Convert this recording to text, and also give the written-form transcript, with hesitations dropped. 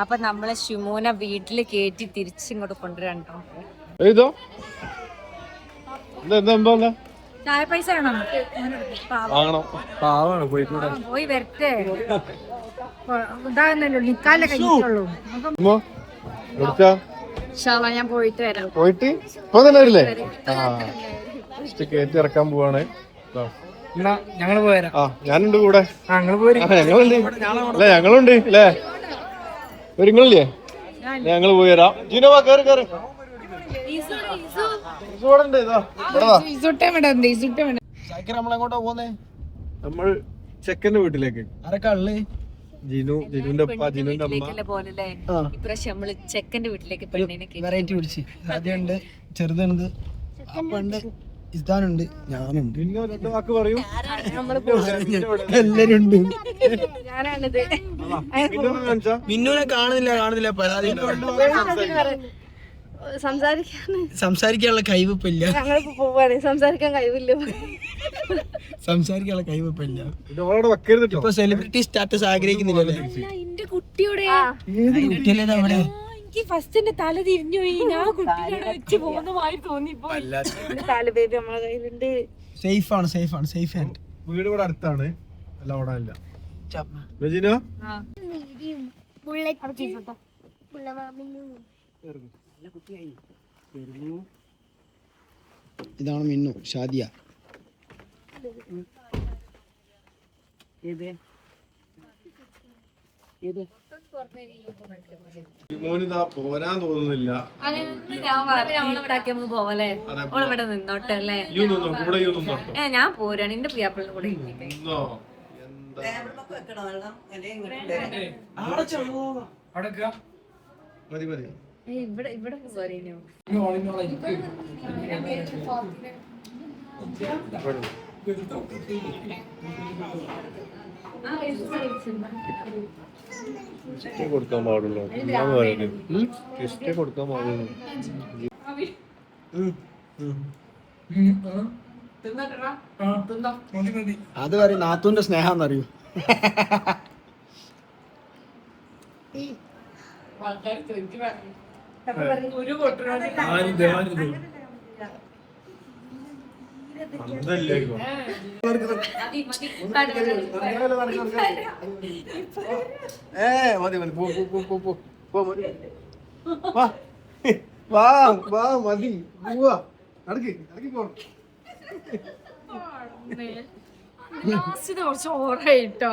അപ്പൊ നമ്മളെ ഷിമോനെ വീട്ടില് കേറ്റി തിരിച്ചിങ്ങോട്ട് കൊണ്ടുവരണ്ടോ. ചായ പൈസ പോയി വരട്ടെ. ഇതാകുന്നല്ലോ നിക്കാലെ കഴിഞ്ഞിട്ടുള്ളൂ. ഞാൻ പോയിട്ട് വരാം. പോയിട്ട് ഇപ്പൊ തന്നെ വരില്ലേ? കയറ്റി ഇറക്കാൻ പോവാണ്. ഞങ്ങള് പോരാ. ഞാനുണ്ട് കൂടെ. ഞങ്ങളുണ്ട് അല്ലേ? ഒരുങ്ങളില്ലേ? ഞങ്ങള് പോയി വരാം. ജീനോ കേറി കേറി. നമ്മളെങ്ങോട്ടാ പോന്നേ? നമ്മൾ ചെക്കന്റെ വീട്ടിലേക്ക്. ആരൊക്കെ ഉള്ളേ? ജിനുന്റെ ഉപ്പ, ജിനുന്റെ അമ്മ. ഇപ്രാവശ്യം നമ്മള് ചെക്കന്റെ വീട്ടിലേക്ക് വെറൈറ്റി വിളിച്ച് ആദ്യമുണ്ട്, ചെറുതുണ്ട്, അപ്പുണ്ട്, ഇതാനുണ്ട്, ഞാനുണ്ട്. പിന്നെ രണ്ട് വാക്ക് പറയൂ. എല്ലാരും ഉണ്ട്. മിന്നുനെ കാണുന്നില്ല പരാതി. സംസാരിക്കാനുള്ള കഴിവില്ല. സംസാരിക്കാൻ കഴിവില്ല. സംസാരിക്കാനുള്ള കഴിവില്ല. ഇപ്പൊ സെലിബ്രിറ്റി സ്റ്റാറ്റസ് ആഗ്രഹിക്കുന്നില്ലല്ലേ? എന്റെ കുട്ടിയുടെ കുട്ടിയല്ലേ എനിക്ക് ഫസ്റ്റ് തല തിരിഞ്ഞു പോയി. ഞാൻ കുട്ടിയുടെ വെച്ച് പോകുന്ന മാതിരി തോന്നിപ്പോ. തല ബേബി നമ്മളെ കയ്യിലുണ്ട്. സേഫ് ആണ്. വീട് ഇവിടെ അടുത്താണ്. അല്ല ഓടാനില്ല. ഇതാണ് മിന്നു, ഷാദിയ. പോരാൻ തോന്നുന്നില്ല. നിന്നോട്ടെ അല്ലേ? ഞാൻ പോരാണ്. എന്റെ പ്രിയാപ്പിളിന്റെ കൂടെ ഇവിടെ പോരേനോ? കൊടുക്കാൻ പാടുള്ളൂ. കൊടുക്കാൻ പാടുള്ളൂ. അത് പറയും നാത്തൂന്റെ സ്നേഹം അറിയൂ. മതി കുറച്ച് ഓറായിട്ടോ.